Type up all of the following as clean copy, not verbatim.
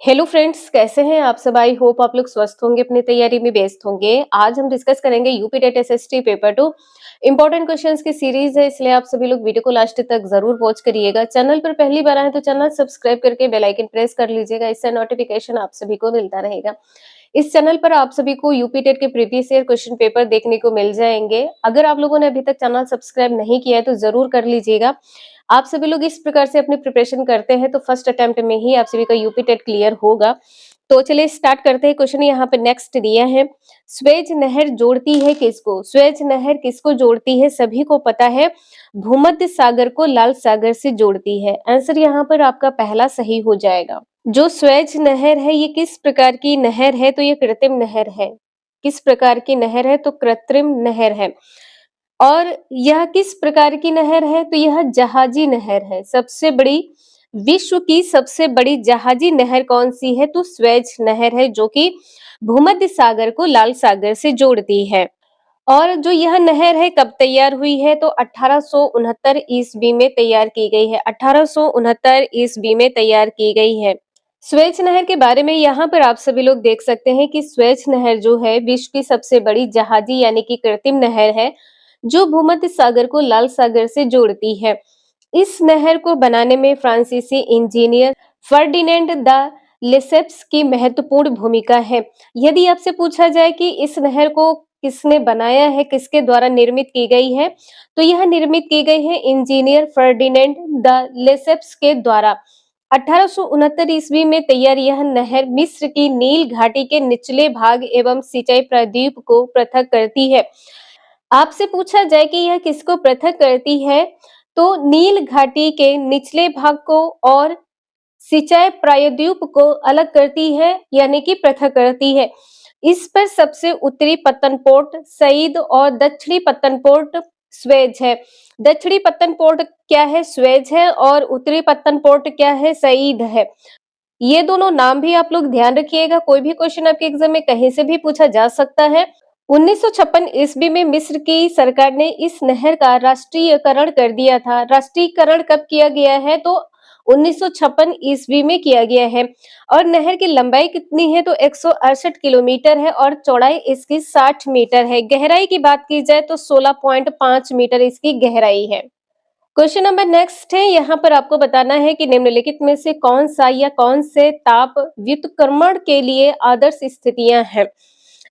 Hello friends, कैसे हैं आप सब। आई होप आप लोग स्वस्थ होंगे, अपनी तैयारी में व्यस्त होंगे। आज हम डिस्कस करेंगे UP TET SST paper 2 important questions की सीरीज है, इसलिए आप सभी लोग वीडियो को लास्ट तक जरूर वॉच करिएगा। चैनल पर पहली बार आए तो चैनल सब्सक्राइब करके बेल आइकन प्रेस कर लीजिएगा, इससे नोटिफिकेशन आप सभी को मिलता रहेगा। इस चैनल पर आप सभी को यूपी टेट के प्रीवियस ईयर क्वेश्चन पेपर देखने को मिल जाएंगे। अगर आप लोगों ने अभी तक चैनल सब्सक्राइब नहीं किया है तो जरूर कर लीजिएगा। आप सभी लोग इस प्रकार से अपनी प्रिपरेशन करते हैं तो फर्स्ट अटेम्प्ट में ही आप सभी का यूपी टेट क्लियर होगा। तो चलिए स्टार्ट करते हैं। क्वेश्चन यहाँ पे नेक्स्ट दिया है, स्वेज नहर जोड़ती है किसको। स्वेज नहर किसको जोड़ती है, सभी को पता है, भूमध्य सागर को लाल सागर से जोड़ती है। आंसर यहाँ पर आपका पहला सही हो जाएगा। जो स्वेज नहर है ये किस प्रकार की नहर है, तो ये कृत्रिम नहर है। किस प्रकार की नहर है, तो कृत्रिम नहर है। और यह किस प्रकार की नहर है, तो यह जहाजी नहर है। सबसे बड़ी, विश्व की सबसे बड़ी जहाजी नहर कौन सी है, तो स्वेज नहर है, जो कि भूमध्य सागर को लाल सागर से जोड़ती है। और जो यह नहर है कब तैयार हुई है, तो 1869 ईस्वी में तैयार की गई है। 1869 ईस्वी में तैयार की गई है। स्वेज नहर के बारे में यहाँ पर आप सभी लोग देख सकते हैं कि स्वेज नहर जो है विश्व की सबसे बड़ी जहाजी यानी कि कृत्रिम नहर है, जो भूमध्य सागर को लाल सागर से जोड़ती है। इस नहर को बनाने में फ्रांसीसी इंजीनियर फर्डिनेंड द लेसेप्स की महत्वपूर्ण भूमिका है। यदि आपसे पूछा जाए कि इस नहर को किसने बनाया है, किसके द्वारा निर्मित की गई है, तो यह निर्मित की गई है इंजीनियर फर्डिनेंड द लेसेप्स के द्वारा। 1869 ईस्वी में तैयार यह नहर मिस्र की नील घाटी के निचले भाग एवं सिंचाई प्रायद्वीप को पृथक करती है। आपसे पूछा जाए कि यह किसको पृथक करती है, तो नील घाटी के निचले भाग को और सिंचाई प्रायद्वीप को अलग करती है, यानी कि पृथक करती है। इस पर सबसे उत्तरी पत्तनपोर्ट सईद और दक्षिणी पत्तनपोर्ट स्वेज है। दक्षिणी पत्तनपोर्ट क्या है, स्वेज है, और उत्तरी पत्तनपोर्ट क्या है, सईद है। ये दोनों नाम भी आप लोग ध्यान रखिएगा, कोई भी क्वेश्चन आपके एग्जाम में कहीं से भी पूछा जा सकता है। 1956 ईस्वी में मिस्र की सरकार ने इस नहर का राष्ट्रीयकरण कर दिया था। राष्ट्रीयकरण कब किया गया है, तो 1956 ईस्वी में किया गया है। और नहर की लंबाई कितनी है, तो 168 किलोमीटर है और चौड़ाई इसकी 60 मीटर है। गहराई की बात की जाए तो 16.5 मीटर इसकी गहराई है। क्वेश्चन नंबर नेक्स्ट है, यहाँ पर आपको बताना है कि निम्नलिखित में से कौन सा या कौन से ताप व्युत्क्रमण के लिए आदर्श स्थितियां हैं।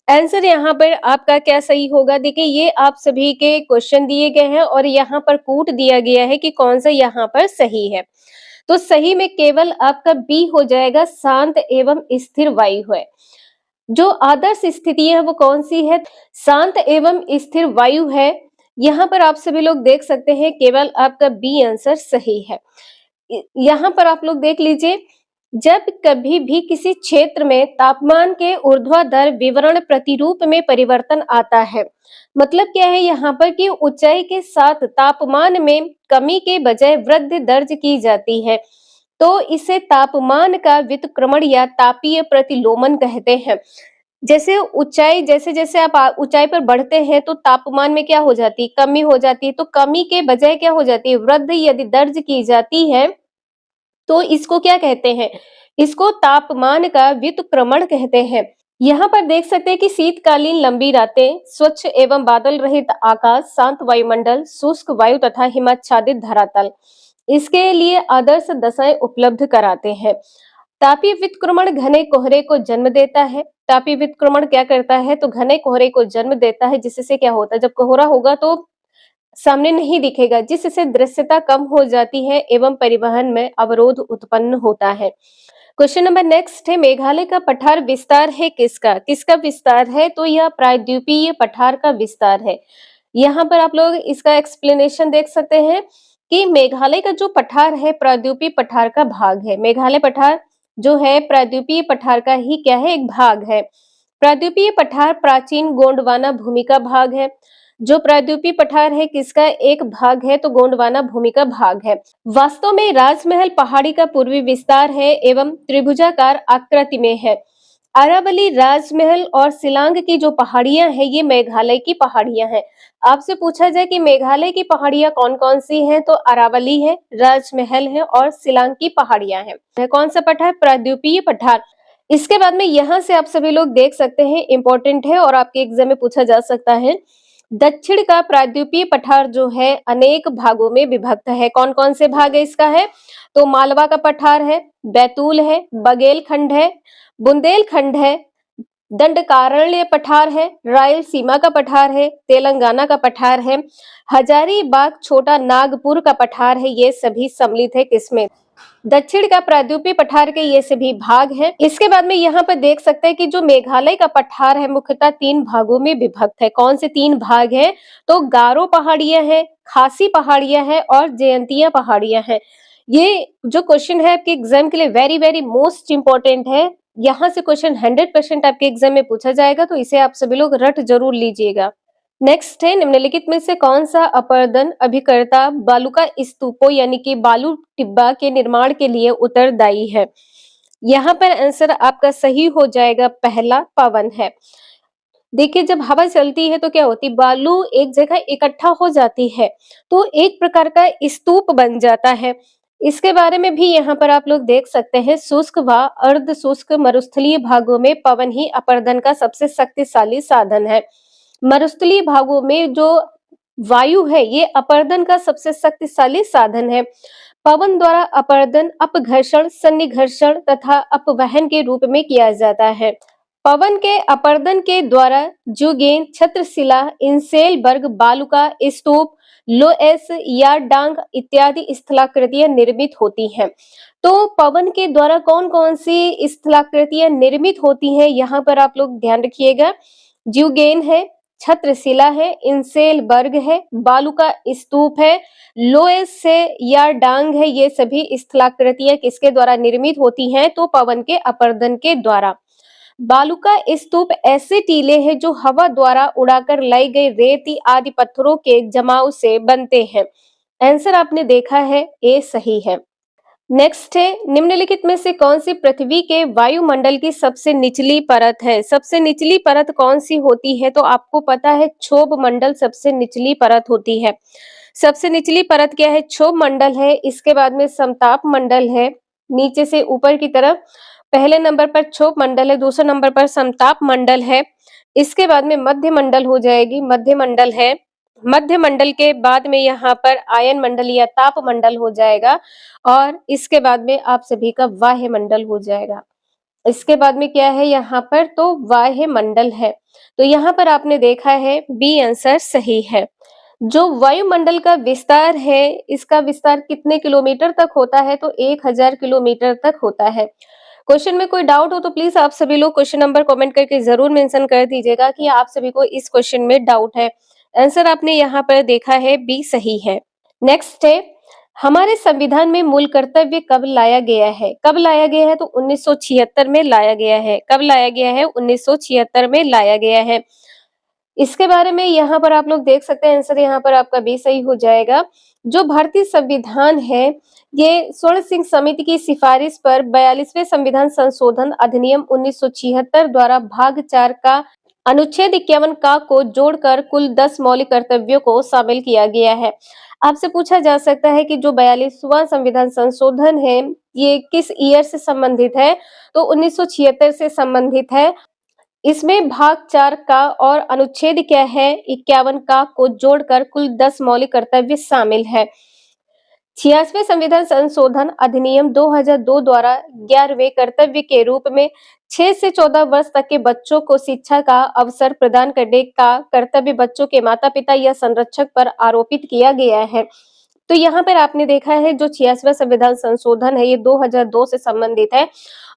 आंसर यहाँ पर आपका क्या सही होगा। देखिए, ये आप सभी के क्वेश्चन दिए गए हैं और यहाँ पर कूट दिया गया है कि कौन सा यहाँ पर सही है। तो सही में केवल आपका बी हो जाएगा, शांत एवं स्थिर वायु है। जो आदर्श स्थिति है वो कौन सी है, शांत एवं स्थिर वायु है। यहाँ पर आप सभी लोग देख सकते हैं, केवल आपका बी आंसर सही है। यहाँ पर आप लोग देख लीजिए, जब कभी भी किसी क्षेत्र में तापमान के ऊर्ध्वाधर विवरण प्रतिरूप में परिवर्तन आता है, मतलब क्या है यहाँ पर कि ऊंचाई के साथ तापमान में कमी के बजाय वृद्धि दर्ज की जाती है, तो इसे तापमान का व्युत्क्रमण या तापीय प्रतिलोमन कहते हैं। जैसे ऊंचाई, जैसे जैसे आप ऊंचाई पर बढ़ते हैं तो तापमान में क्या हो जाती है, कमी हो जाती है। तो कमी के बजाय क्या हो जाती है, वृद्धि यदि दर्ज की जाती है तो इसको क्या कहते हैं, इसको तापमान का व्युत्क्रमण कहते हैं। यहाँ पर देख सकते हैं कि शीतकालीन लंबी रातें, स्वच्छ एवं बादल रहित आकाश, शांत वायुमंडल, शुष्क वायु तथा हिमाच्छादित धरातल इसके लिए आदर्श दशाएं उपलब्ध कराते हैं। तापीय व्युत्क्रमण घने कोहरे को जन्म देता है। तापीय व्युत्क्रमण क्या करता है, तो घने कोहरे को जन्म देता है, जिससे क्या होता है, जब कोहरा होगा तो सामने नहीं दिखेगा, जिससे दृश्यता कम हो जाती है एवं परिवहन में अवरोध उत्पन्न होता है। क्वेश्चन नंबर नेक्स्ट है, मेघालय का पठार विस्तार है किसका, किसका विस्तार है, तो यह प्रायद्वीपीय पठार का विस्तार है। यहाँ पर आप लोग इसका एक्सप्लेनेशन देख सकते हैं कि मेघालय का जो पठार है प्रायद्वीपीय पठार का भाग है। मेघालय पठार जो है प्रायद्वीपीय पठार का ही क्या है, एक भाग है। प्रायद्वीपीय पठार प्राचीन गोंडवाना भूमि का भाग है। जो प्रायद्वीपीय पठार है किसका एक भाग है, तो गोंडवाना भूमि का भाग है। वास्तव में राजमहल पहाड़ी का पूर्वी विस्तार है एवं त्रिभुजाकार आकृति में है। अरावली, राजमहल और शिलांग की जो पहाड़ियां हैं ये मेघालय की पहाड़ियां हैं। आपसे पूछा जाए कि मेघालय की पहाड़ियां कौन-कौन सी हैं, तो अरावली है, राजमहल है और शिलांग की पहाड़ियां हैं। कौन सा पठार? प्रायद्वीपीय पठार। इसके बाद में यहाँ से आप सभी लोग देख सकते हैं, इंपॉर्टेंट है और आपके एग्जाम में पूछा जा सकता है। दक्षिण का प्रायद्वीपीय पठार जो है अनेक भागों में विभक्त है। कौन कौन से भाग है इसका है? तो मालवा का पठार है, बैतूल है, बघेलखंड है, बुंदेलखंड है, दंडकारण्य पठार है, रायलसीमा का पठार है, तेलंगाना का पठार है, हजारीबाग छोटा नागपुर का पठार है। ये सभी सम्मिलित है किसमें? दक्षिण का प्रायद्वीपीय पठार के ये सभी भाग हैं। इसके बाद में यहाँ पर देख सकते हैं कि जो मेघालय का पठार है मुख्यतः 3 भागों में विभक्त है। कौन से 3 भाग हैं? तो गारो पहाड़ियां हैं, खासी पहाड़ियां हैं और जयंतिया पहाड़ियां हैं। ये जो क्वेश्चन है आपके एग्जाम के लिए वेरी वेरी मोस्ट इंपॉर्टेंट है। यहाँ से क्वेश्चन 100% आपके एग्जाम में पूछा जाएगा, तो इसे आप सभी लोग रट जरूर लीजिएगा। नेक्स्ट है, निम्नलिखित में से कौन सा अपर्दन अभिकर्ता बालुका स्तूपों यानी कि बालू टिब्बा के निर्माण के लिए उत्तरदायी है? यहाँ पर आंसर आपका सही हो जाएगा, पहला पवन है। देखिए, जब हवा चलती है तो क्या होती है, बालू एक जगह इकट्ठा हो जाती है तो एक प्रकार का स्तूप बन जाता है। इसके बारे में भी यहाँ पर आप लोग देख सकते हैं। शुष्क व अर्ध शुष्क मरुस्थलीय भागों में पवन ही अपर्दन का सबसे शक्तिशाली साधन है। मरुस्थलीय भागों में जो वायु है ये अपर्दन का सबसे शक्तिशाली साधन है। पवन द्वारा अपर्दन अपघर्षण, सन्निघर्षण तथा अपवहन के रूप में किया जाता है। पवन के अपर्दन के द्वारा जुगेन, छत्रशिला, इंसेलबर्ग, बालुका स्तूप, लोएस, यारडांग इत्यादि स्थलाकृतियां निर्मित होती हैं। तो पवन के द्वारा कौन कौन सी स्थलाकृतियां निर्मित होती हैं, यहाँ पर आप लोग ध्यान रखिएगा। ज्यूगेन है, छत्रशिला है, इंसेलबर्ग है, बालुका स्तूप है, लोएस है, यारडांग है। ये सभी स्थलाकृतियां किसके द्वारा निर्मित होती हैं? तो पवन के अपर्दन के द्वारा। बालुका स्तूप ऐसे टीले हैं जो हवा द्वारा उड़ाकर लाई गई रेती आदि पत्थरों के जमाव से बनते हैं। आंसर आपने देखा है, ए सही है। नेक्स्ट है, निम्नलिखित में से कौन सी पृथ्वी के वायुमंडल की सबसे निचली परत है? सबसे निचली परत कौन सी होती है? तो आपको पता है क्षोभ मंडल सबसे निचली परत होती है। सबसे निचली परत क्या है? क्षोभ मंडल है। इसके बाद में समताप मंडल है, नीचे से ऊपर की तरफ। पहले नंबर पर क्षोभ मंडल है, दूसरे नंबर पर समताप मंडल है। इसके बाद में मध्य मंडल हो जाएगी, मध्य मंडल है। मध्य मंडल के बाद में यहाँ पर आयन मंडल या ताप मंडल हो जाएगा और इसके बाद में आप सभी का वाह्य मंडल हो जाएगा। इसके बाद में क्या है यहाँ पर? तो वाह्य मंडल है। तो यहाँ पर आपने देखा है, बी आंसर सही है। जो वायुमंडल का विस्तार है, इसका विस्तार कितने किलोमीटर तक होता है? तो 1000 किलोमीटर तक होता है। क्वेश्चन में कोई डाउट हो तो प्लीज आप सभी लोग क्वेश्चन नंबर कमेंट करके जरूर मेंशन कर दीजिएगा कि आप सभी को इस क्वेश्चन में डाउट है। आंसर आपने यहाँ पर देखा है, बी सही है। नेक्स्ट है, हमारे संविधान में मूल कर्तव्य कब लाया गया है? कब लाया गया है? तो 1976 में लाया गया है। कब लाया गया है? 1976 में लाया गया है। इसके बारे में यहाँ पर आप लोग देख सकते हैं, आंसर यहाँ पर आपका बी सही हो जाएगा। जो भारतीय संविधान है ये स्वर्ण सिंह समिति की सिफारिश पर 42वें संविधान संशोधन अधिनियम 1976 द्वारा भाग 4 का अनुच्छेद 51 का को जोड़कर कुल 10 मौलिक कर्तव्यों को शामिल किया गया है। आपसे पूछा जा सकता है कि जो 42वां संविधान संशोधन है ये किस ईयर से संबंधित है? तो 1976 से संबंधित है। इसमें भाग 4 का और अनुच्छेद क्या है? 51 का को जोड़कर कुल 10 मौलिक कर्तव्य शामिल है। 86वें संविधान संशोधन अधिनियम 2002 द्वारा 11वें कर्तव्य के रूप में 6 से 14 वर्ष तक के बच्चों को शिक्षा का अवसर प्रदान करने का कर्तव्य बच्चों के माता पिता या संरक्षक पर आरोपित किया गया है। तो यहाँ पर आपने देखा है जो 86वां संविधान संशोधन है ये 2002 से संबंधित है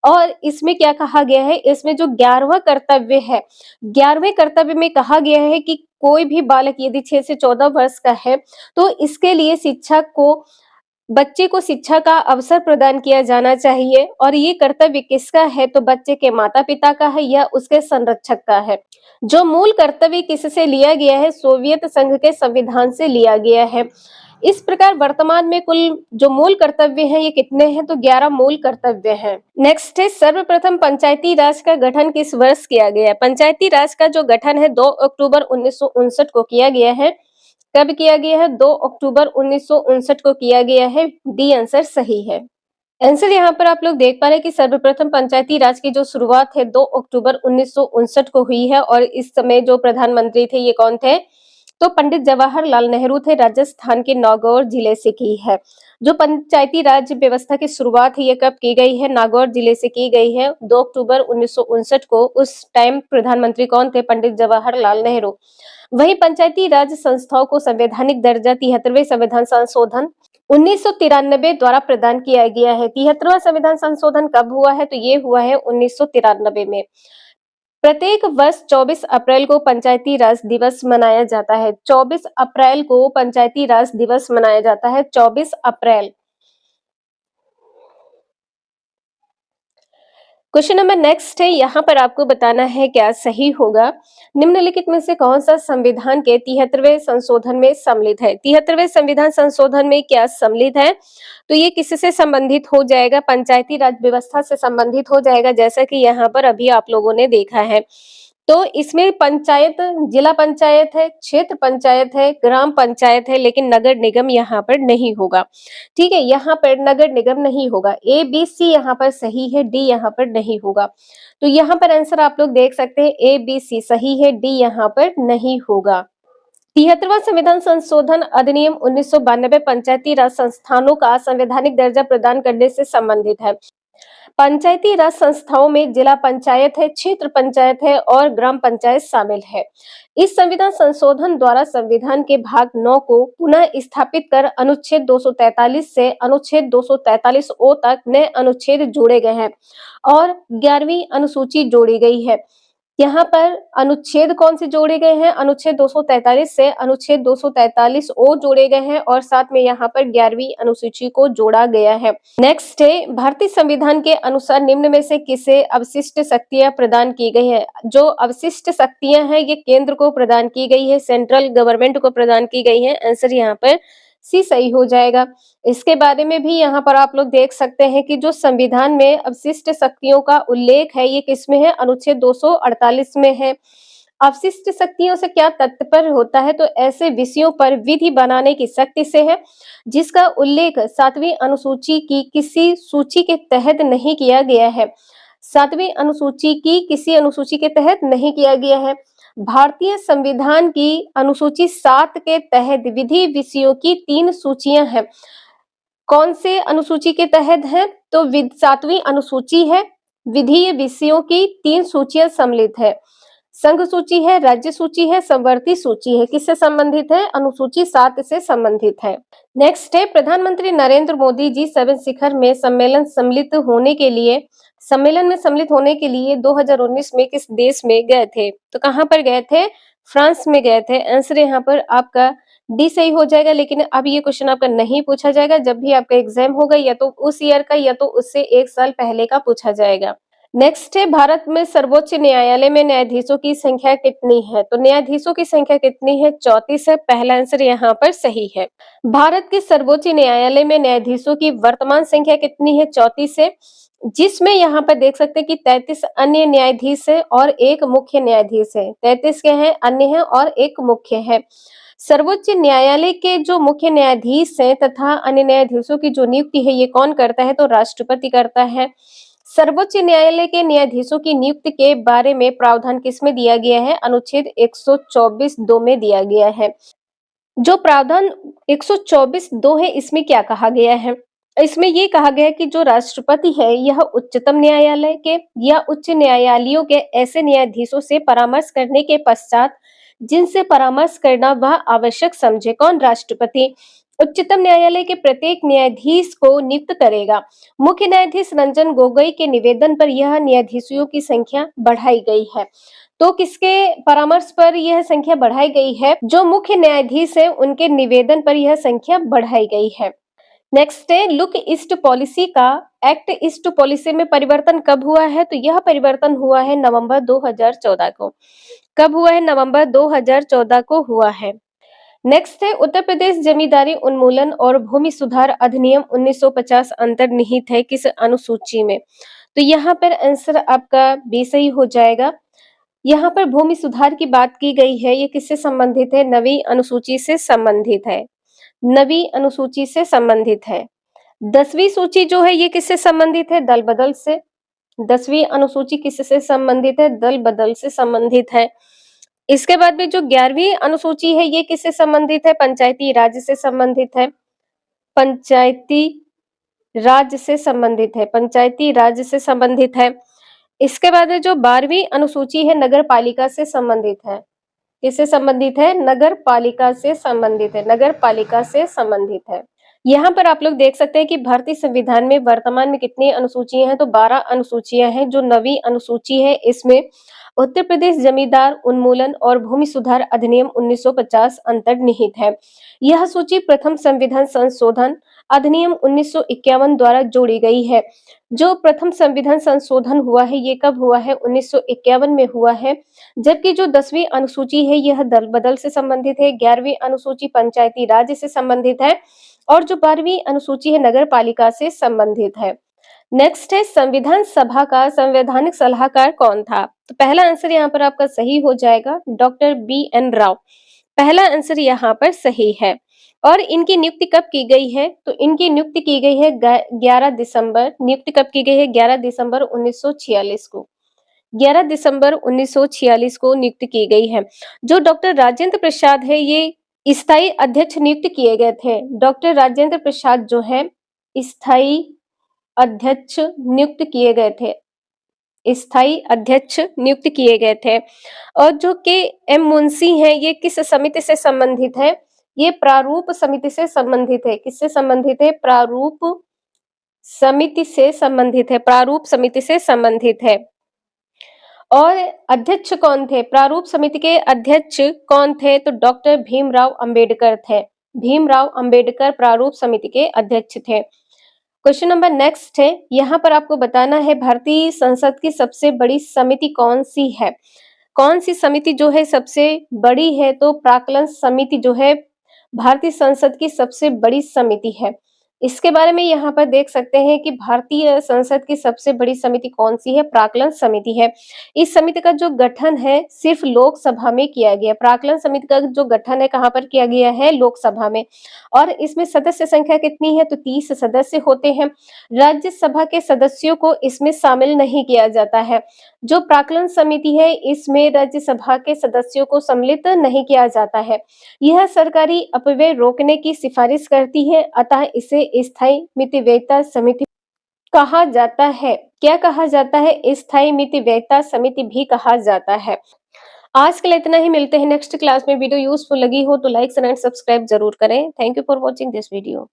और इसमें क्या कहा गया है? इसमें जो 11वां कर्तव्य है, 11वें कर्तव्य में कहा गया है कि कोई भी बालक यदि 6 से 14 वर्ष का है तो इसके लिए शिक्षक को बच्चे को शिक्षा का अवसर प्रदान किया जाना चाहिए और ये कर्तव्य किसका है? तो बच्चे के माता पिता का है या उसके संरक्षक का है। जो मूल कर्तव्य किससे लिया गया है? सोवियत संघ के संविधान से लिया गया है। इस प्रकार वर्तमान में कुल जो मूल कर्तव्य हैं ये कितने हैं, तो 11 मूल कर्तव्य हैं। नेक्स्ट है, सर्वप्रथम पंचायती राज का गठन किस वर्ष किया गया है? पंचायती राज का जो गठन है 2 अक्टूबर 1959 को किया गया है। कब किया गया है? 2 अक्टूबर 1959 को किया गया है। डी आंसर सही है। आंसर यहाँ पर आप लोग देख पा रहे हैं कि सर्वप्रथम पंचायती राज की जो शुरुआत है 2 अक्टूबर 1959 को हुई है और इस समय जो प्रधानमंत्री थे ये कौन थे? तो पंडित जवाहरलाल नेहरू थे, राजस्थान के नागौर जिले से की है। जो पंचायती राज व्यवस्था की शुरुआत है ये कब की गई है? नागौर जिले से की गई है 2 अक्टूबर 1959 को। उस टाइम प्रधानमंत्री कौन थे? पंडित जवाहरलाल नेहरू। वही पंचायती राज संस्थाओं को संवैधानिक दर्जा 73वें संविधान संशोधन 1993 द्वारा प्रदान किया गया है। 73वां संविधान संशोधन कब हुआ है? तो ये हुआ है 1993 में। प्रत्येक वर्ष 24 अप्रैल को पंचायती राज दिवस मनाया जाता है। 24 अप्रैल को पंचायती राज दिवस मनाया जाता है। 24 अप्रैल। क्वेश्चन नंबर नेक्स्ट है, यहाँ पर आपको बताना है क्या सही होगा। निम्नलिखित में से कौन सा संविधान के 73वें संशोधन में सम्मिलित है? 73वें संविधान संशोधन में क्या सम्मिलित है? तो ये किससे संबंधित हो जाएगा? पंचायती राज व्यवस्था से संबंधित हो जाएगा, जैसा कि यहाँ पर अभी आप लोगों ने देखा है। तो इसमें पंचायत, जिला पंचायत है, क्षेत्र पंचायत है, ग्राम पंचायत है, लेकिन नगर निगम यहाँ पर नहीं होगा। ठीक है, यहाँ पर नगर निगम नहीं होगा। ए बी सी यहाँ पर सही है, डी यहाँ पर नहीं होगा। तो यहाँ पर आंसर आप लोग देख सकते हैं ए बी सी सही है, डी यहाँ पर नहीं होगा। 73वां संविधान संशोधन अधिनियम 1992 पंचायती राज संस्थानों का संवैधानिक दर्जा प्रदान करने से संबंधित है। पंचायती राज संस्थाओं में जिला पंचायत है, क्षेत्र पंचायत है और ग्राम पंचायत शामिल है। इस संविधान संशोधन द्वारा संविधान के भाग 9 को पुनः स्थापित कर अनुच्छेद 243 से अनुच्छेद 243 ओ तक नए अनुच्छेद जोड़े गए हैं और 11वीं अनुसूची जोड़ी गई है। यहाँ पर अनुच्छेद कौन से जोड़े गए हैं? अनुच्छेद 243 से अनुच्छेद 243 ओ जोड़े गए हैं और साथ में यहाँ पर 11वीं अनुसूची को जोड़ा गया है। नेक्स्ट है, भारतीय संविधान के अनुसार निम्न में से किसे अवशिष्ट शक्तियां प्रदान की गई है? जो अवशिष्ट शक्तियां हैं ये केंद्र को प्रदान की गई है, सेंट्रल गवर्नमेंट को प्रदान की गई है। आंसर यहाँ पर सी सही हो जाएगा। इसके बारे में भी यहाँ पर आप लोग देख सकते हैं कि जो संविधान में अवशिष्ट शक्तियों का उल्लेख है ये किसमें है? अनुच्छेद 248 में है। अवशिष्ट शक्तियों से क्या तात्पर्य होता है? तो ऐसे विषयों पर विधि बनाने की शक्ति से है जिसका उल्लेख 7वीं अनुसूची की किसी सूची के तहत नहीं किया गया है। 7वीं अनुसूची की किसी अनुसूची के तहत नहीं किया गया है। भारतीय संविधान की अनुसूची 7 के तहत विधि विषयों की 3 सूचियां हैं। कौन से अनुसूची के तहत है? तो 7वीं अनुसूची है। विधि विषयों की 3 सूचियां सम्मिलित है। संघ सूची है, राज्य सूची है, समवर्ती सूची है। किससे संबंधित है? अनुसूची 7 से संबंधित है। नेक्स्ट है, प्रधानमंत्री नरेंद्र मोदी जी 7 शिखर में सम्मेलन सम्मिलित होने के लिए 2019 में किस देश में गए थे? तो कहां पर गए थे? फ्रांस में गए थे। आंसर यहाँ पर आपका डी सही हो जाएगा, लेकिन अब ये क्वेश्चन आपका नहीं पूछा जाएगा। जब भी आपका एग्जाम होगा या तो उस ईयर का या तो उससे 1 साल पहले का पूछा जाएगा। नेक्स्ट है, भारत में सर्वोच्च न्यायालय में न्यायाधीशों की संख्या कितनी है? तो न्यायाधीशों की संख्या कितनी है? 34 है। पहला आंसर यहाँ पर सही है। भारत के सर्वोच्च न्यायालय में न्यायाधीशों की वर्तमान संख्या कितनी है? 34 है, जिसमें यहाँ पर देख सकते हैं कि 33 अन्य न्यायाधीश है और एक मुख्य न्यायाधीश है। 33 के हैं, अन्य है और एक मुख्य है। सर्वोच्च न्यायालय के जो मुख्य न्यायाधीश हैं तथा अन्य न्यायाधीशों की जो नियुक्ति है ये कौन करता है? तो राष्ट्रपति करता है। सर्वोच्च न्यायालय के न्यायाधीशों की नियुक्ति के बारे में प्रावधान किसमें दिया गया है? अनुच्छेद 124(2) में दिया गया है। जो प्रावधान 124(2) है इसमें क्या कहा गया है? इसमें ये कहा गया है कि जो राष्ट्रपति है यह उच्चतम न्यायालय के या उच्च न्यायालयों के ऐसे न्यायाधीशों से परामर्श करने के पश्चात जिनसे परामर्श करना वह आवश्यक समझे। कौन? राष्ट्रपति उच्चतम न्यायालय के प्रत्येक न्यायाधीश को नियुक्त करेगा। मुख्य न्यायाधीश रंजन गोगोई के निवेदन पर यह न्यायाधीशों की संख्या बढ़ाई गई है। तो किसके परामर्श पर यह संख्या बढ़ाई गई है? जो मुख्य न्यायाधीश है उनके निवेदन पर यह संख्या बढ़ाई गई है। नेक्स्ट है, लुक ईस्ट पॉलिसी का एक्ट ईस्ट पॉलिसी में परिवर्तन कब हुआ है? तो यह परिवर्तन हुआ है नवंबर 2014 को। कब हुआ है? नवंबर 2014 को हुआ है। नेक्स्ट है उत्तर प्रदेश जमींदारी उन्मूलन और भूमि सुधार अधिनियम 1950 अंतर्निहित है किस अनुसूची में? तो यहाँ पर आंसर आपका बी सही हो जाएगा। यहाँ पर भूमि सुधार की बात की गई है, ये किससे संबंधित है? नवीं अनुसूची से संबंधित है। नवीं अनुसूची से संबंधित है। 10वीं सूची जो है ये किससे संबंधित है? दल बदल से। 10वीं अनुसूची किससे संबंधित है? दल बदल से संबंधित है। इसके बाद में जो 11वीं अनुसूची है ये किससे संबंधित है? पंचायती राज से संबंधित है। पंचायती राज से संबंधित है। पंचायती राज से संबंधित है। इसके बाद में जो 12वीं अनुसूची है नगर पालिका से संबंधित है। किससे संबंधित है? नगर पालिका से संबंधित है। नगर पालिका से संबंधित है। यहाँ पर आप लोग देख सकते हैं कि भारतीय संविधान में वर्तमान में कितनी अनुसूचियां हैं? तो 12 अनुसूचियां हैं। जो नवी अनुसूची है इसमें उत्तर प्रदेश जमींदार उन्मूलन और भूमि सुधार अधिनियम 1950 अंतर्निहित है। यह सूची प्रथम संविधान संशोधन अधिनियम 1951 द्वारा जोड़ी गई है। जो प्रथम संविधान संशोधन हुआ है ये कब हुआ है? 1951 में हुआ है। जबकि जो 10वीं अनुसूची है यह दल बदल से संबंधित है। 11वीं अनुसूची पंचायती राज से संबंधित है और जो 12वीं अनुसूची है नगर पालिका से संबंधित है। नेक्स्ट है संविधान सभा का संवैधानिक सलाहकार कौन था? तो पहला आंसर यहाँ पर आपका सही हो जाएगा, डॉक्टर बी.एन. राव। पहला आंसर यहाँ पर सही है। और इनकी नियुक्ति कब की गई है? तो इनकी नियुक्ति की गई है 11 दिसंबर। नियुक्ति कब की गई है? 11 दिसंबर 1946 को। 11 दिसंबर 1946 को नियुक्त की गई है। जो डॉक्टर राजेंद्र प्रसाद है ये स्थायी अध्यक्ष नियुक्त किए गए थे। डॉक्टर राजेंद्र प्रसाद जो है स्थायी अध्यक्ष नियुक्त किए गए थे। स्थायी अध्यक्ष नियुक्त किए गए थे। और जो के एम मुंशी हैं ये किस समिति से संबंधित है? ये प्रारूप समिति से संबंधित है। किससे संबंधित है? प्रारूप समिति से संबंधित है। प्रारूप समिति से संबंधित है। और अध्यक्ष कौन थे? प्रारूप समिति के अध्यक्ष कौन थे? तो डॉक्टर भीमराव अंबेडकर थे। भीमराव अंबेडकर प्रारूप समिति के अध्यक्ष थे। क्वेश्चन नंबर नेक्स्ट है, यहाँ पर आपको बताना है भारतीय संसद की सबसे बड़ी समिति कौन सी है? कौन सी समिति जो है सबसे बड़ी है? तो प्राक्कलन समिति जो है भारतीय संसद की सबसे बड़ी समिति है। इसके बारे में यहाँ पर देख सकते हैं कि भारतीय संसद की सबसे बड़ी समिति कौन सी है? प्राक्कलन समिति है। इस समिति का जो गठन है सिर्फ लोकसभा में किया गया। प्राक्कलन समिति का जो गठन है कहाँ पर किया गया है? लोकसभा में। और इसमें सदस्य संख्या कितनी है? तो 30 सदस्य होते हैं। राज्यसभा के सदस्यों को इसमें शामिल नहीं किया जाता है। जो प्राक्कलन समिति है इसमें राज्यसभा के सदस्यों को सम्मिलित नहीं किया जाता है। यह सरकारी अपव्यय रोकने की सिफारिश करती है, अतः इसे स्थायी मितव्ययिता समिति कहा जाता है। क्या कहा जाता है? स्थायी मितव्ययिता समिति भी कहा जाता है। आज के लिए इतना ही। मिलते हैं नेक्स्ट क्लास में। वीडियो यूजफुल लगी हो तो लाइक एंड सब्सक्राइब जरूर करें। Thank you for watching this video.